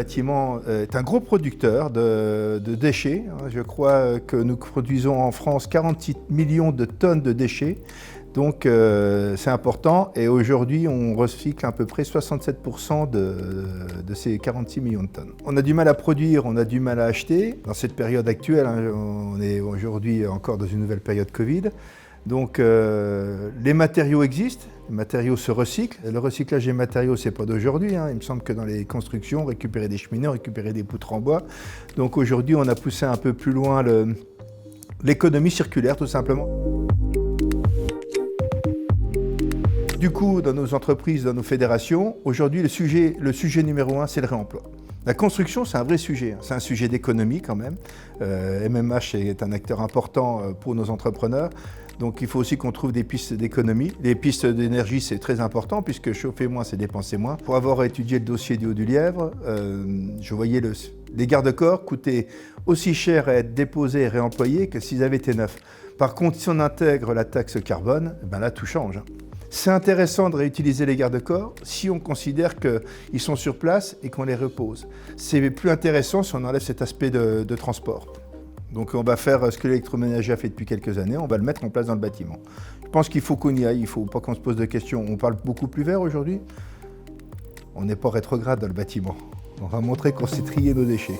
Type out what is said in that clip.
bâtiment est un gros producteur de déchets. Je crois que nous produisons en France 46 millions de tonnes de déchets. Donc c'est important et aujourd'hui on recycle à peu près 67% de ces 46 millions de tonnes. On a du mal à produire, on a du mal à acheter. Dans cette période actuelle, on est aujourd'hui encore dans une nouvelle période Covid. Donc les matériaux existent, les matériaux se recyclent. Le recyclage des matériaux, c'est pas d'aujourd'hui. Il me semble que dans les constructions, récupérer des cheminées, récupérer des poutres en bois. Donc aujourd'hui, on a poussé un peu plus loin l'économie circulaire, tout simplement. Du coup, dans nos entreprises, dans nos fédérations, aujourd'hui, le sujet numéro 1, c'est le réemploi. La construction, c'est un vrai sujet. C'est un sujet d'économie quand même. MMH est un acteur important pour nos entrepreneurs. Donc il faut aussi qu'on trouve des pistes d'économie. Les pistes d'énergie, c'est très important puisque chauffer moins, c'est dépenser moins. Pour avoir étudié le dossier du Haut-du-Lièvre, je voyais les garde-corps coûtaient aussi cher à être déposés et réemployés que s'ils avaient été neufs. Par contre, si on intègre la taxe carbone, ben là, tout change. C'est intéressant de réutiliser les garde-corps si on considère qu'ils sont sur place et qu'on les repose. C'est plus intéressant si on enlève cet aspect de transport. Donc on va faire ce que l'électroménager a fait depuis quelques années, on va le mettre en place dans le bâtiment. Je pense qu'il faut qu'on y aille, il ne faut pas qu'on se pose de questions. On parle beaucoup plus vert aujourd'hui. On n'est pas rétrograde dans le bâtiment. On va montrer qu'on sait trier nos déchets.